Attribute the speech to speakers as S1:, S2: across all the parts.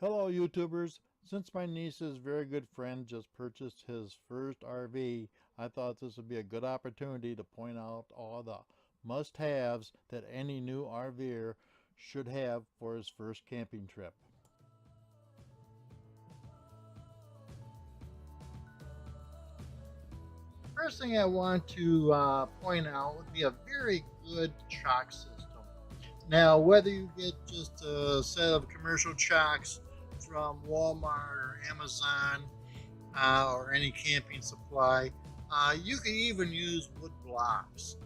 S1: Hello YouTubers. Since my niece's very good friend just purchased his first RV, I thought this would be a good opportunity to point out all the must-haves that any new RVer should have for his first camping trip. First thing I want to point out would be a very good chock system. Now, whether you get just a set of commercial chocks from Walmart or Amazon or any camping supply, you can even use wood blocks.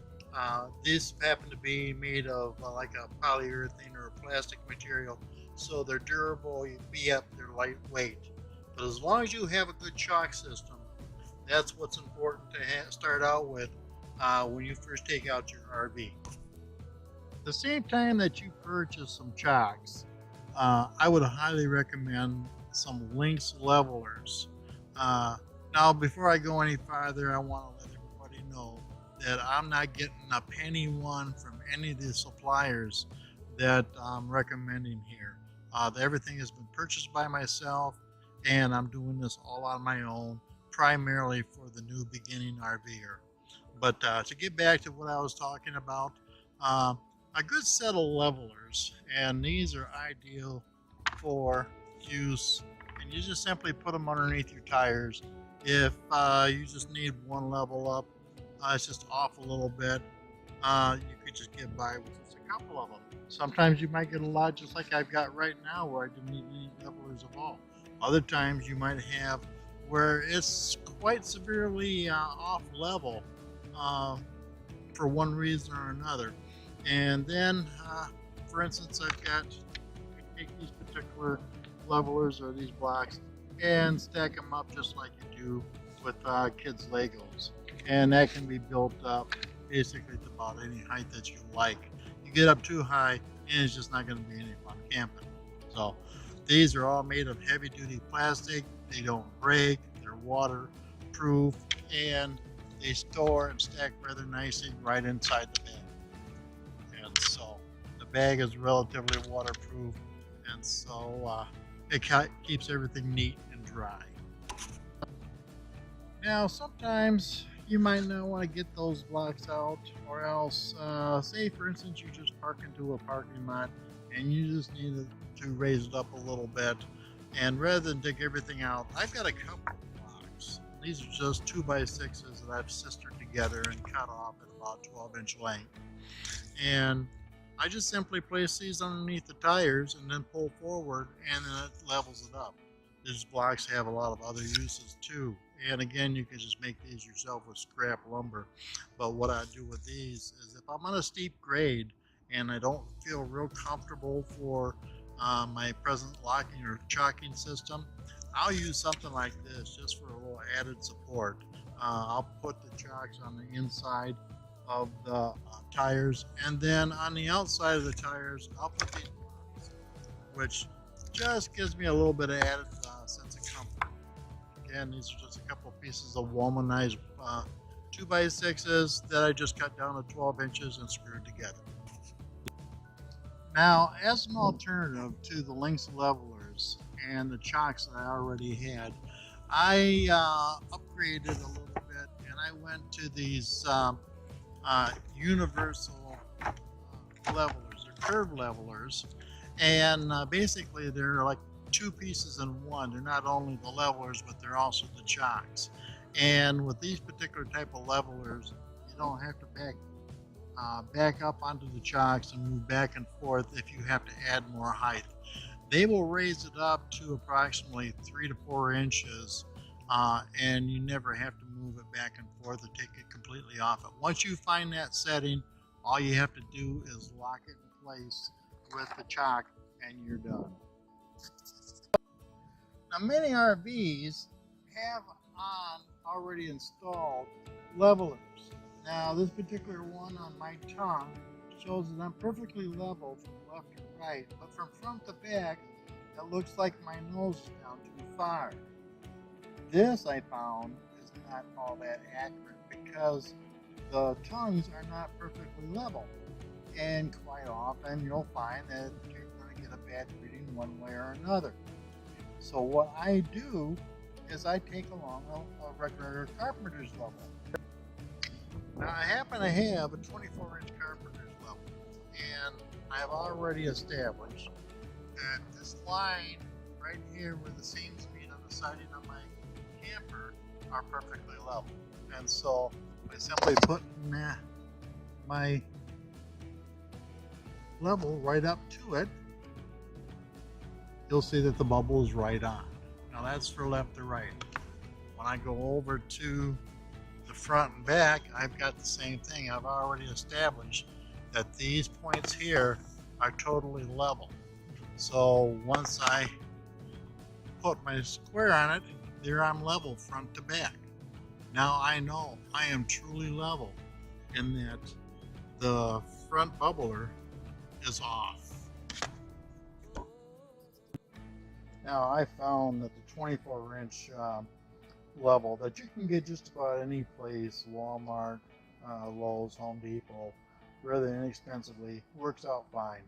S1: These happen to be made of like a polyurethane or a plastic material, so they're durable, yet they're lightweight. But as long as you have a good chock system, that's what's important to start out with when you first take out your RV. At the same time that you purchase some chocks, I would highly recommend some Lynx levelers. Now, before I go any farther, I want to let everybody know that I'm not getting a penny one from any of the suppliers that I'm recommending here. Everything has been purchased by myself, and I'm doing this all on my own, primarily for the new beginning RVer. But to get back to what I was talking about, a good set of levelers, and these are ideal for use, and you just simply put them underneath your tires. If you just need one level up, it's just off a little bit, you could just get by with just a couple of them. Sometimes you might get a lot, just like I've got right now, where I didn't need any levelers at all. Other times you might have where it's quite severely off level for one reason or another. And then, for instance, I've got, take these particular levelers or these blocks and stack them up just like you do with kids' Legos. And that can be built up basically to about any height that you like. You get up too high and it's just not going to be any fun camping. So these are all made of heavy duty plastic. They don't break, they're waterproof, and they store and stack rather nicely right inside the bag. And so the bag is relatively waterproof, and so it keeps everything neat and dry. Now, sometimes you might not want to get those blocks out, or else, say for instance, you just park into a parking lot and you just need to raise it up a little bit. And rather than dig everything out, I've got a couple of blocks. These are just 2x6s that I've sistered together and cut off at about 12-inch length. And I just simply place these underneath the tires and then pull forward, and then it levels it up. These blocks have a lot of other uses too. And again, you can just make these yourself with scrap lumber. But what I do with these is if I'm on a steep grade and I don't feel real comfortable for my present locking or chocking system, I'll use something like this just for a little added support. I'll put the chocks on the inside of the tires, and then on the outside of the tires I'll put these blocks, which just gives me a little bit of added sense of comfort. Again, these are just a couple pieces of womanized 2x6s that I just cut down to 12 inches and screwed together. Now, as an alternative to the Lynx levelers and the chocks that I already had, I upgraded a little bit, and I went to these universal levelers. They're curved levelers, and basically they're like two pieces in one. They're not only the levelers, but they're also the chocks. And with these particular type of levelers, you don't have to back up onto the chocks and move back and forth if you have to add more height. They will raise it up to approximately 3 to 4 inches, and you never have to move it back and forth or take it completely off it. Once you find that setting, all you have to do is lock it in place with the chock, and you're done. Now, many RVs have on already installed levelers. Now, this particular one on my tongue shows that I'm perfectly level from left to right, but from front to back, it looks like my nose is down too far. This, I found, is not all that accurate because the tongues are not perfectly level. And quite often, you'll find that you're going to get a bad reading one way or another. So what I do is I take along a regular carpenter's level. Now I happen to have a 24-inch carpenter's level, and I've already established that this line right here where the seams meet on the siding of my camper are perfectly level. And so by simply putting my level right up to it, you'll see that the bubble is right on. Now that's for left to right. When I go over to the front and back, I've got the same thing. I've already established that these points here are totally level. So once I put my square on it, there I'm level front to back. Now I know I am truly level in that the front bubbler is off. Now I found that the 24-inch level that you can get just about any place, Walmart, Lowe's, Home Depot, rather inexpensively, works out fine.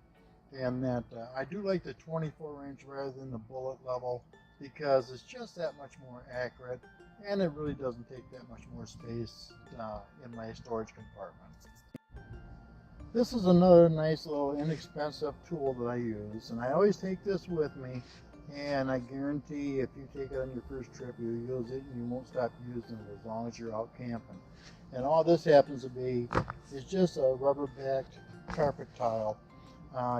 S1: And that I do like the 24-inch rather than the bullet level because it's just that much more accurate, and it really doesn't take that much more space in my storage compartment. This is another nice little inexpensive tool that I use, and I always take this with me, and I guarantee if you take it on your first trip, you'll use it and you won't stop using it as long as you're out camping. And all this happens to be is just a rubber-backed carpet tile.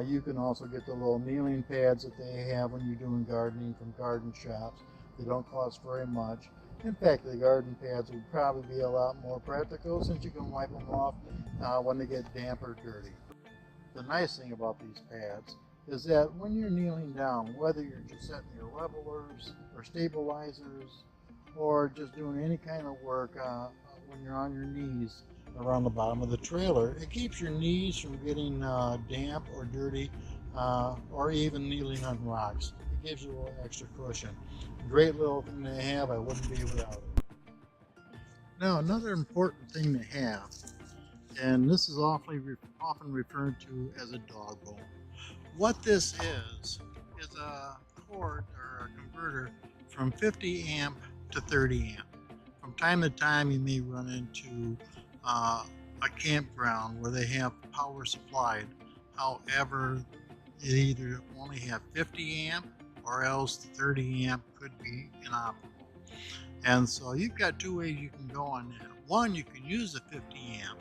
S1: You can also get the little kneeling pads that they have when you're doing gardening from garden shops. They don't cost very much. In fact, the garden pads would probably be a lot more practical since you can wipe them off when they get damp or dirty. The nice thing about these pads is that when you're kneeling down, whether you're just setting your levelers or stabilizers or just doing any kind of work when you're on your knees around the bottom of the trailer, it keeps your knees from getting damp or dirty or even kneeling on rocks. It gives you a little extra cushion. Great little thing to have. I wouldn't be without it. Now another important thing to have, and this is often referred to as a dog bone. What this is a cord or a converter from 50 amp to 30 amp. From time to time you may run into a campground where they have power supplied. However, it either only have 50 amp or else 30 amp could be inoperable. And so you've got two ways you can go on that. One, you can use the 50 amp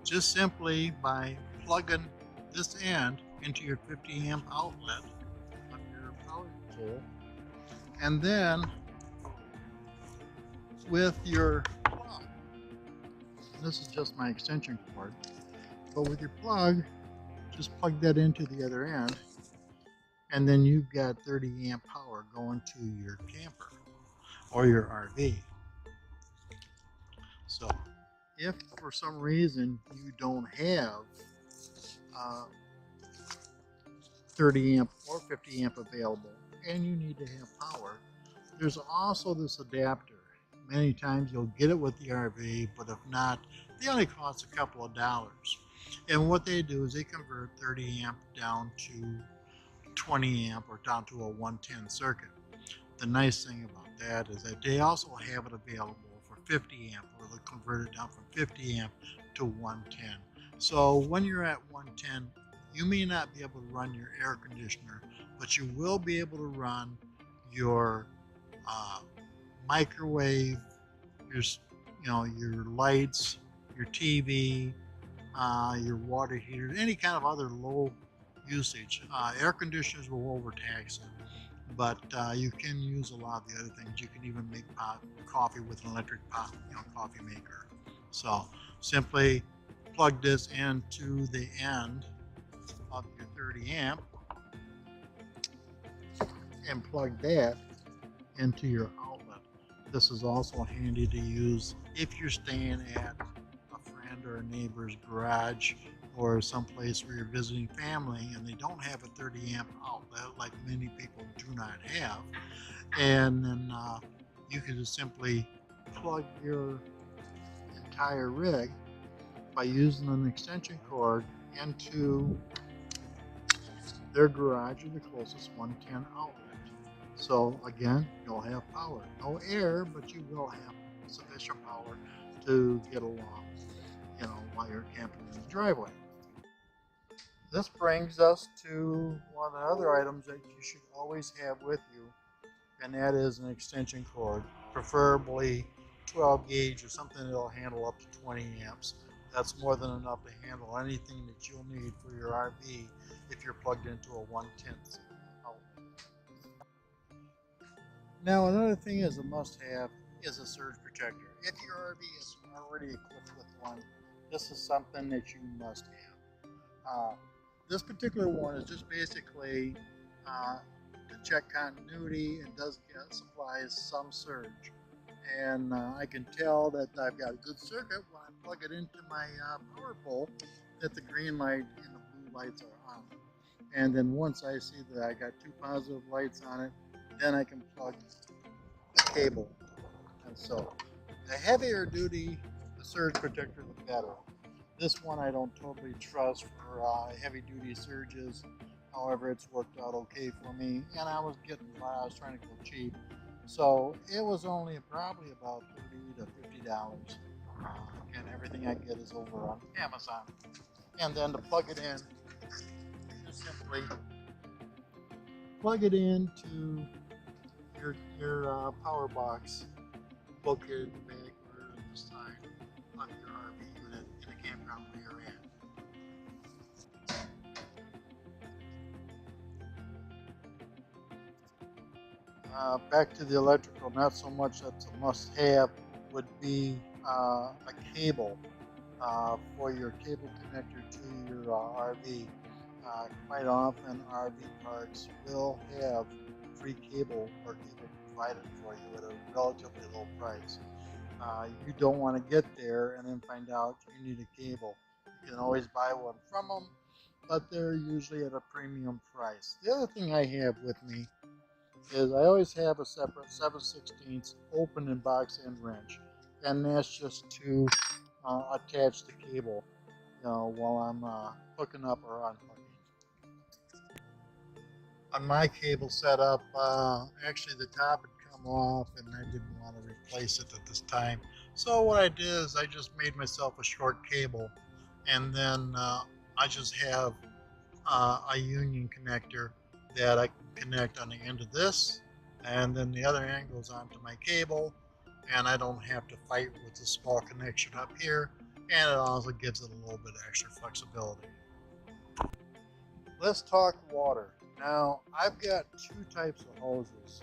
S1: just simply by plugging this end into your 50 amp outlet of your power tool, and then with your plug, this is just my extension cord, but with your plug, just plug that into the other end, and then you've got 30 amp power going to your camper or your RV. So if for some reason you don't have 30 amp or 50 amp available and you need to have power, there's also this adapter. Many times you'll get it with the RV, but if not, they only cost a couple of dollars. And what they do is they convert 30 amp down to 20 amp or down to a 110 circuit. The nice thing about that is that they also have it available for 50 amp, or they'll convert it down from 50 amp to 110. So when you're at 110, you may not be able to run your air conditioner, but you will be able to run your microwave, your lights, your TV, your water heater, any kind of other low usage. Air conditioners will overtax it, but you can use a lot of the other things. You can even make coffee with an electric coffee maker. So simply plug this into the end of your 30 amp and plug that into your outlet. This is also handy to use if you're staying at a friend or a neighbor's garage or someplace where you're visiting family and they don't have a 30 amp outlet, like many people do not have. And then you can just simply plug your entire rig by using an extension cord into their garage or the closest 110 outlet. So again, you'll have power. No air, but you will have sufficient power to get along, while you're camping in the driveway. This brings us to one of the other items that you should always have with you, and that is an extension cord, preferably 12 gauge or something that'll handle up to 20 amps. That's more than enough to handle anything that you'll need for your RV if you're plugged into a 1/10 outlet. Now, another thing is a must-have is a surge protector. If your RV is already equipped with one, this is something that you must have. This particular one is just basically to check continuity and does supplies some surge. And I can tell that I've got a good circuit when I plug it into my power pole, that the green light and the blue lights are on. And then once I see that I got two positive lights on it, then I can plug the cable. And so the heavier duty the surge protector, the better. This one I don't totally trust for heavy duty surges. However, it's worked out okay for me, and I was trying to go cheap. So it was only probably about $30 to $50. Again, everything I get is over on Amazon. And then to plug it in, just simply plug it into your power box located in the back or in the side of your RV unit in the campground where you're at. Back to the electrical, not so much that's a must-have, would be a cable for your cable connector to your RV. Quite often, RV parks will have free cable or cable provided for you at a relatively low price. You don't want to get there and then find out you need a cable. You can always buy one from them, but they're usually at a premium price. The other thing I have with me is I always have a separate 7/16 open and box end wrench, and that's just to attach the cable, while I'm hooking up or unhooking. On my cable setup, actually the top had come off and I didn't want to replace it at this time. So what I did is I just made myself a short cable, and then I just have a union connector that I can connect on the end of this, and then the other end goes onto my cable, and I don't have to fight with the small connection up here, and it also gives it a little bit extra flexibility. Let's talk water. Now, I've got two types of hoses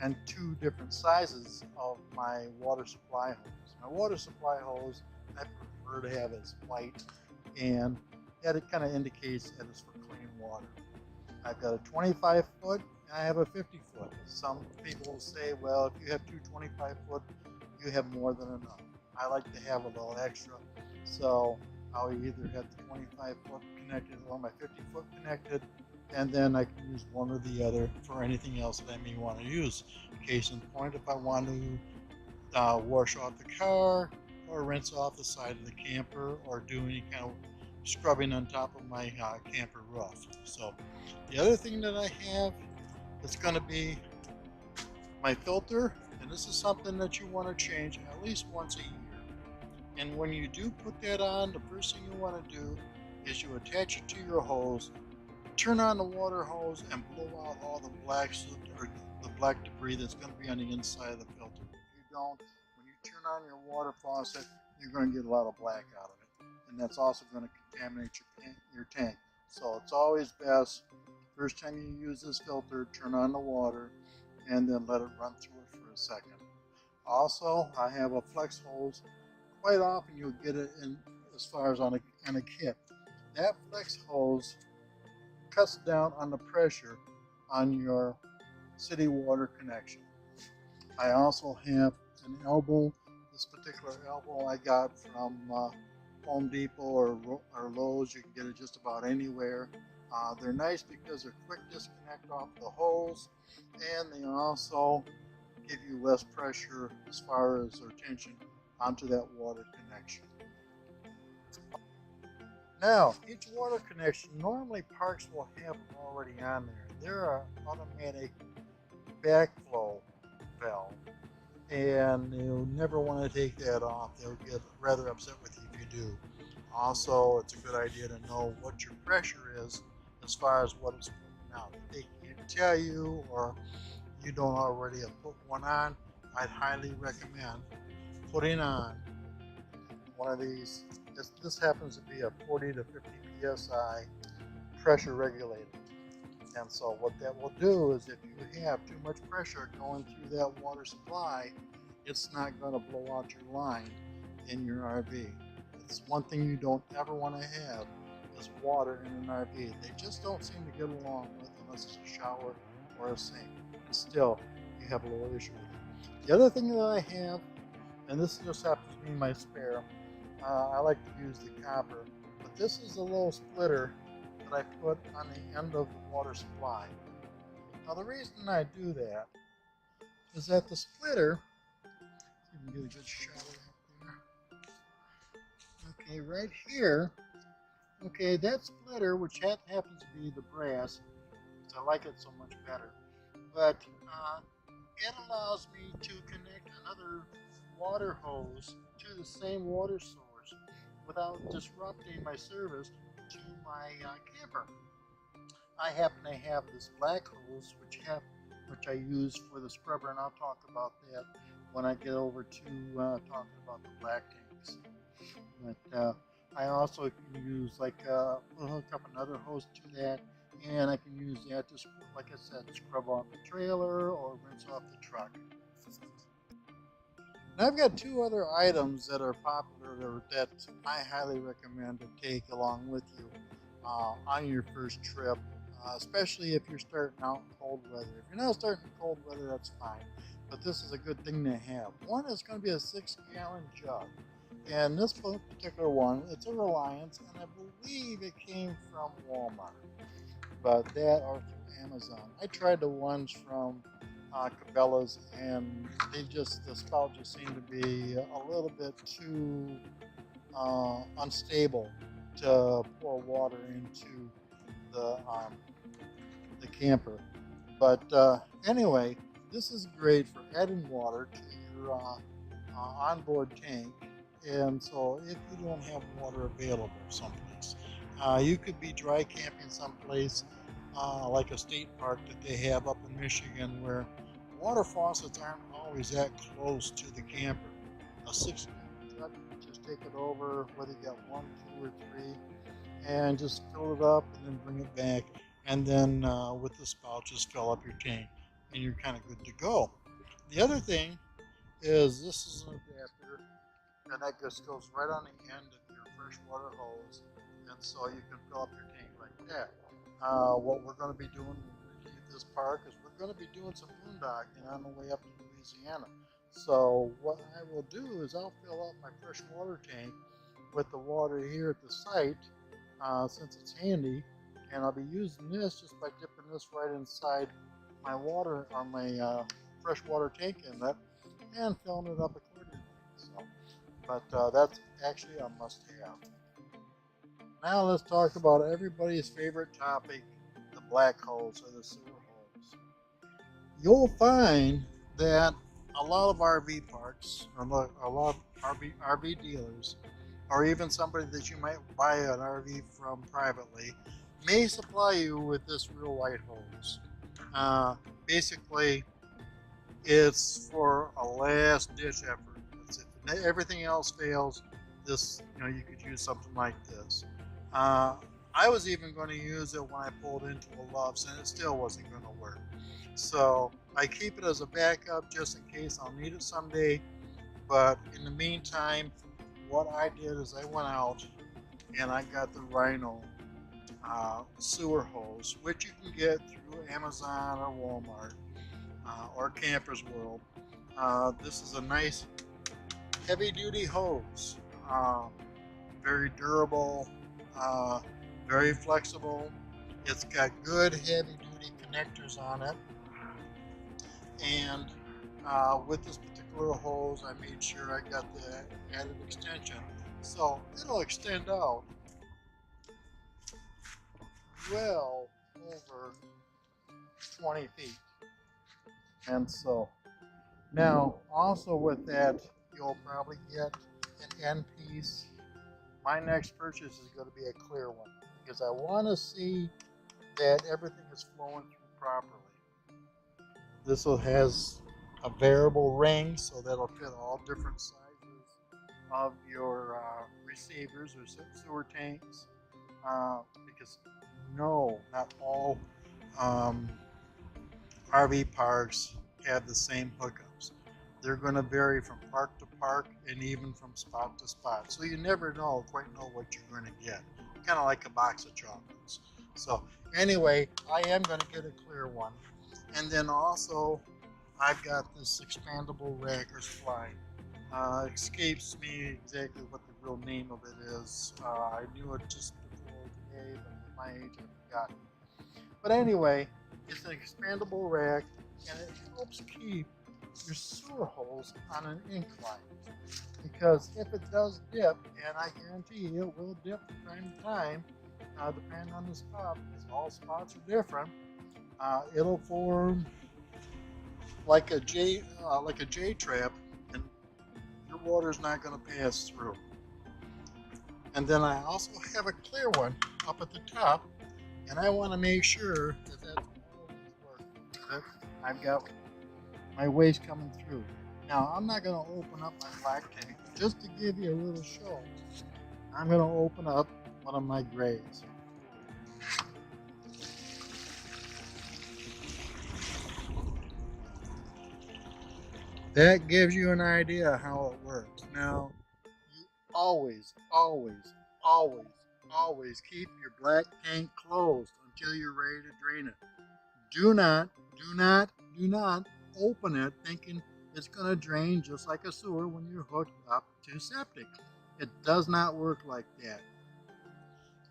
S1: and two different sizes of my water supply hose. My water supply hose, I prefer to have as white, and that it kind of indicates that it's for clean water. I've got a 25 foot and I have a 50 foot. Some people will say, well, if you have two 25 foot, you have more than enough. I like to have a little extra, so I'll either have the 25 foot connected or my 50 foot connected, and then I can use one or the other for anything else that I may want to use. Case in point, if I want to wash off the car or rinse off the side of the camper or do any kind of scrubbing on top of my camper roof. So the other thing that I have is going to be my filter, and this is something that you want to change at least once a year. And when you do put that on, the first thing you want to do is you attach it to your hose, turn on the water hose, and blow out all the black soot or the black debris that's going to be on the inside of the filter. If you don't, when you turn on your water faucet, you're going to get a lot of black out of it, and that's also going to contaminate your tank. So it's always best, first time you use this filter, turn on the water and then let it run through it for a second. Also, I have a flex hose. Quite often you'll get it in as far as on a kit. That flex hose cuts down on the pressure on your city water connection. I also have an elbow. This particular elbow I got from Home Depot or Lowe's. You can get it just about anywhere. They're nice because they're quick disconnect off the hose, and they also give you less pressure as far as their tension onto that water connection. Now, each water connection, normally parks will have already on there. There are automatic backflow valve, and you'll never want to take that off. They'll get rather upset with you if you do. Also, it's a good idea to know what your pressure is as far as what it's putting out. If they can't tell you, or you don't already have put one on, I'd highly recommend putting on one of these. This happens to be a 40 to 50 psi pressure regulator. And so what that will do is if you have too much pressure going through that water supply, it's not going to blow out your line in your RV. It's one thing you don't ever want to have is water in an RV. They just don't seem to get along with unless it's a shower or a sink. And still, you have a little issue with it. The other thing that I have, and this just happens to be my spare, I like to use the copper, but this is a little splitter that I put on the end of the water supply. Now the reason I do that is that the splitter, you can get a good shot of that there. Okay, right here, okay, that splitter, which happens to be the brass, because I like it so much better, but it allows me to connect another water hose to the same water source without disrupting my service to my camper. I happen to have this black hose which I use for the scrubber, and I'll talk about that when I get over to talking about the black tanks. But I also can use we'll hook up another hose to that, and I can use that to, like I said, scrub off the trailer or rinse off the truck. Now I've got two other items that are popular that I highly recommend to take along with you on your first trip, especially if you're starting out in cold weather. If you're not starting in cold weather, that's fine, but this is a good thing to have. One is going to be a 6-gallon jug, and this particular one, it's a Reliance, and I believe it came from Walmart, but that or through Amazon. I tried the ones from Cabela's, and the spout just seemed to be a little bit too unstable to pour water into the camper. But anyway, this is great for adding water to your onboard tank. And so if you don't have water available someplace, you could be dry camping someplace like a state park that they have up in Michigan, where water faucets aren't always that close to the camper. A 6-gallon jug, just take it over, whether you got 1, 2, or 3, and just fill it up and then bring it back. And then with the spout, just fill up your tank, and you're kind of good to go. The other thing is this is an adapter, and that just goes right on the end of your freshwater hose, and so you can fill up your tank like that. What we're going to be doing when we leave this park is we're going to be doing some boondocking on the way up to Louisiana. So what I will do is I'll fill up my fresh water tank with the water here at the site, since it's handy, and I'll be using this just by dipping this right inside my water on my freshwater tank inlet and filling it up accordingly. So, but that's actually a must-have. Now let's talk about everybody's favorite topic, the black holes or the sewer holes. You'll find that a lot of RV parks, or a lot of RV dealers, or even somebody that you might buy an RV from privately, may supply you with this real white hose. Basically, it's for a last ditch effort. If everything else fails, you could use something like this. I was even going to use it when I pulled into a Love's, and it still wasn't going to work. So I keep it as a backup just in case I'll need it someday. But in the meantime, what I did is I went out and I got the Rhino sewer hose, which you can get through Amazon or Walmart or Campers World. This is a nice heavy-duty hose, very durable, very flexible. It's got good heavy-duty connectors on it, and with this particular hose, I made sure I got the added extension, so it'll extend out well over 20 feet. And so now also with that, you'll probably get an end piece. My next purchase is going to be a clear one because I want to see that everything is flowing through properly. This one has a variable ring, so that'll fit all different sizes of your receivers or sewer tanks. Because no, not all RV parks have the same hookups. They're going to vary from park to park and even from spot to spot. So you never quite know what you're going to get. Kind of like a box of chocolates. So anyway, I am going to get a clear one. And then also, I've got this expandable rack or slide. Escapes me exactly what the real name of it is. I knew it just before today, but at my age, I forgot. But anyway, it's an expandable rack, and it helps keep your sewer hose on an incline. Because if it does dip, and I guarantee you it will dip from time to time, depending on the spot, because all spots are different, it'll form like a J trap, and your water's not going to pass through. And then I also have a clear one up at the top, and I want to make sure that that's always working. I've got my waste coming through. Now I'm not going to open up my black tank just to give you a little show. I'm going to open up one of my grays. That gives you an idea how it works. Now, you always, always, always, always keep your black tank closed until you're ready to drain it. Do not, do not, do not open it thinking it's going to drain just like a sewer when you're hooked up to septic. It does not work like that.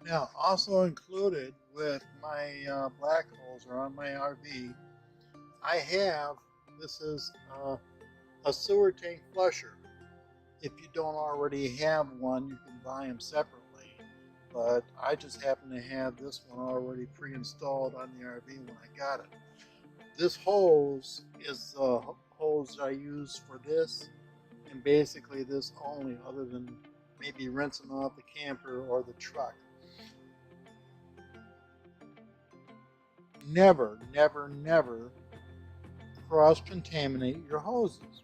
S1: Now, also included with my black holes or on my RV, I have, this is a sewer tank flusher. If you don't already have one, you can buy them separately. But I just happen to have this one already pre-installed on the RV when I got it. This hose is the hose I use for this, and basically this only, other than maybe rinsing off the camper or the truck. Never, never, never cross-contaminate your hoses.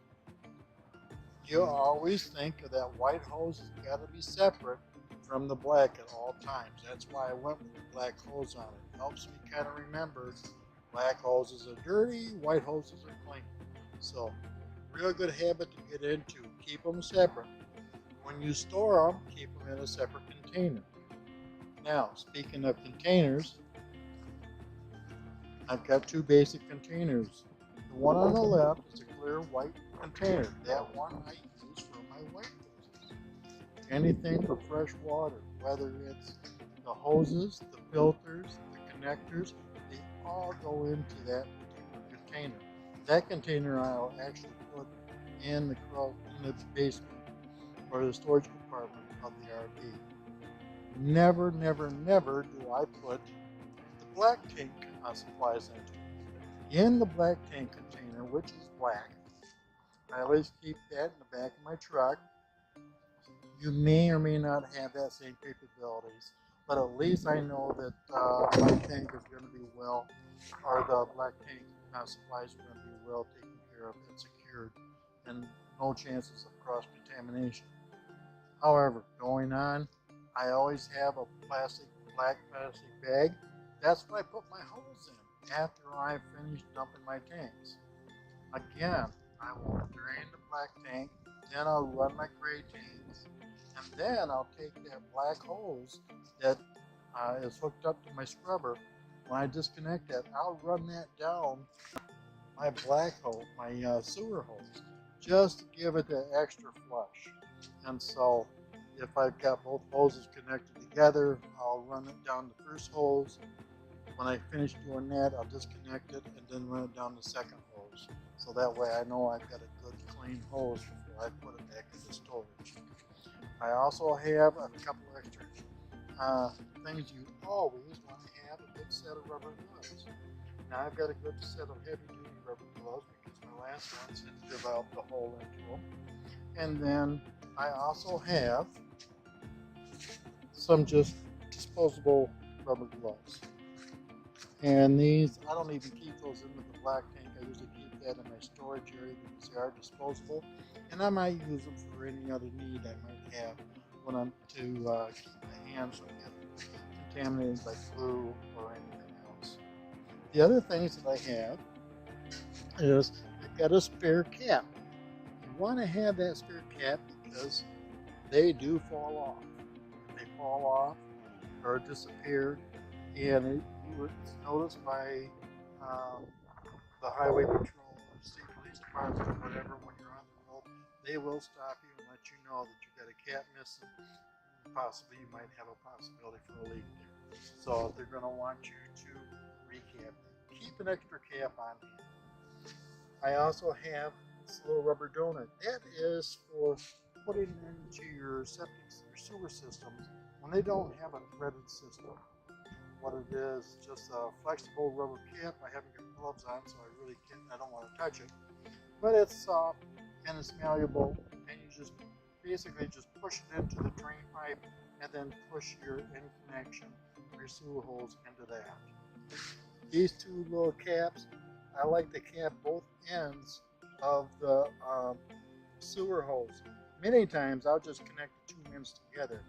S1: You always think of that white hose has got to be separate from the black at all times. That's why I went with the black hose on it. It helps me kind of remember black hoses are dirty, white hoses are clean. So, real good habit to get into. Keep them separate. When you store them, keep them in a separate container. Now, speaking of containers, I've got two basic containers. The one on the left is a clear white container. That one I use for my white hoses. Anything for fresh water, whether it's the hoses, the filters, the connectors, they all go into that particular container. That container I'll actually put in the basement or the storage compartment of the RV. Never, never, never do I put the black tank supplies into it. In the black tank container, which is black, I always keep that in the back of my truck. You may or may not have that same capabilities, but at least I know that my tank is going to be well, or the black tank supplies are going to be well taken care of and secured, and no chances of cross-contamination. However, going on, I always have a black plastic bag. That's what I put my hose in after I finish dumping my tanks. Again, I will drain the black tank, then I'll run my gray tanks, and then I'll take that black hose that is hooked up to my scrubber. When I disconnect that, I'll run that down my black hose, my sewer hose, just to give it that extra flush. And so, if I've got both hoses connected together, I'll run it down the first hose. When I finish doing that, I'll disconnect it and then run it down the second hose. So that way I know I've got a good clean hose before I put it back into storage. I also have a couple extra things you always want to have: a good set of rubber gloves. Now I've got a good set of heavy duty rubber gloves nice ones and develop the hole into them. And then I also have some just disposable rubber gloves. And these, I don't even keep those in the black tank. I usually keep that in my storage area because they are disposable. And I might use them for any other need I might have when I'm to keep my hands from getting contaminated by flu or anything else. The other things that I have is I've got a spare cap. You want to have that spare cap because they do fall off. If they fall off or disappear, and it's noticed by the highway patrol or state police department or whatever when you're on the road, they will stop you and let you know that you've got a cap missing. Possibly you might have a possibility for a leak there. So they're going to want you to recap that. Keep an extra cap on hand. I also have this little rubber donut. That is for putting into your sewer systems when they don't have a threaded system. What it is, just a flexible rubber cap. I haven't got gloves on, so I don't want to touch it. But it's soft and it's malleable, and you just basically just push it into the drain pipe and then push your end connection or your sewer hose into that. These two little caps, I like to cap both ends of the sewer hose. Many times I'll just connect the two ends together,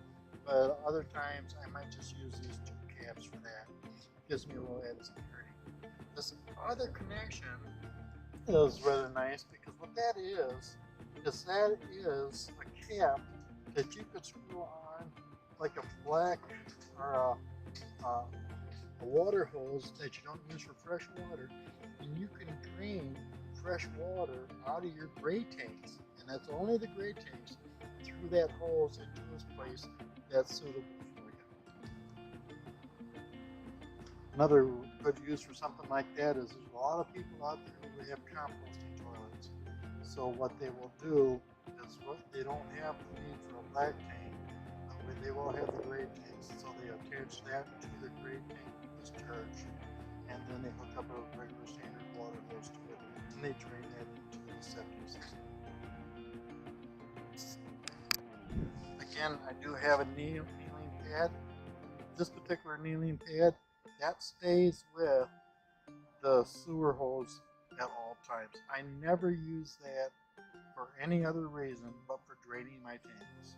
S1: but other times I might just use these two caps for that. Gives me a little added security. This other connection is rather nice because what that is a cap that you could screw on like a black or a water hose that you don't use for fresh water, and you can drain fresh water out of your gray tanks, and that's only the gray tanks, through that hose into this place that's suitable for you. Another good use for something like that is there's a lot of people out there who have composting toilets. So what they will do is they don't have the need for a black tank, but they will have the gray tanks. So they attach that to the gray tank discharge, and then they hook up a regular standard water hose to it, and they drain that into the septic system. Again, I do have a kneeling pad. This particular kneeling pad, that stays with the sewer hose at all times. I never use that for any other reason but for draining my tanks.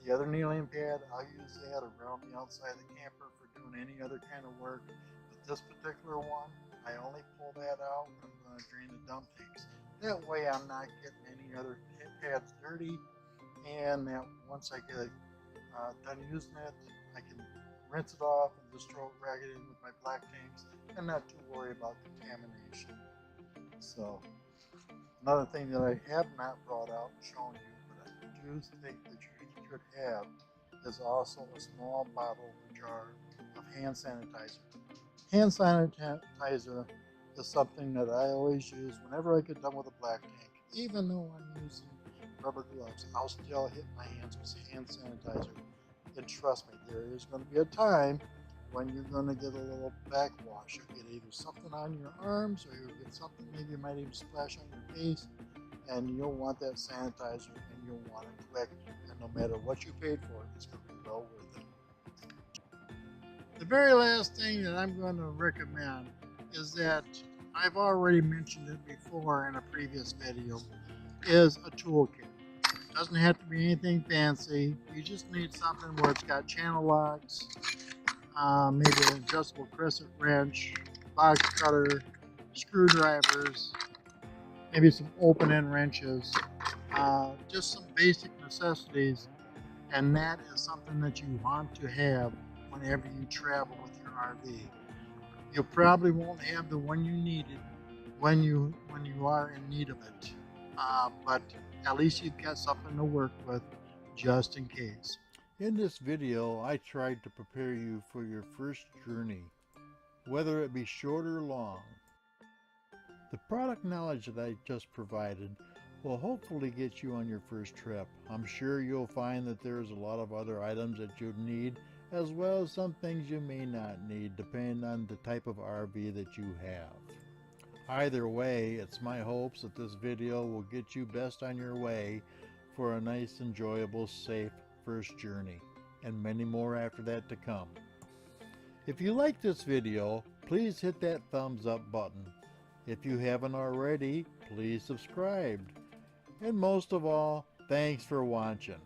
S1: The other kneeling pad, I'll use that around the outside of the camper for doing any other kind of work. But this particular one, I only pull that out when I'm going to drain the dump tanks. That way I'm not getting any other pads dirty, and that once I get done using it, I can rinse it off and just throw it right in with my black tanks and not too worry about contamination. So another thing that I have not brought out and shown you, but I do think that you should have, is also a small bottle or jar of hand sanitizer. Hand sanitizer is something that I always use whenever I get done with a black tank. Even though I'm using rubber gloves, I'll still hit my hands with hand sanitizer. And trust me, there is going to be a time when you're going to get a little backwash. You'll get either something on your arms, or you'll get something, maybe it might even splash on your face, and you'll want that sanitizer, and you'll want it quick, and no matter what you paid for it, it's going to be well worth it. The very last thing that I'm going to recommend is that I've already mentioned it before in a previous video, is a toolkit. It doesn't have to be anything fancy. You just need something where it's got channel locks, maybe an adjustable crescent wrench, box cutter, screwdrivers, maybe some open-end wrenches, just some basic necessities, and that is something that you want to have whenever you travel with your RV. You probably won't have the one you needed when you are in need of it, but at least you've got something to work with just in case.
S2: In this video, I tried to prepare you for your first journey, whether it be short or long. The product knowledge that I just provided will hopefully get you on your first trip. I'm sure you'll find that there's a lot of other items that you need, as well as some things you may not need, depending on the type of RV that you have. Either way, it's my hopes that this video will get you best on your way for a nice, enjoyable, safe first journey, and many more after that to come. If you like this video, please hit that thumbs up button. If you haven't already, please subscribe. And most of all, thanks for watching.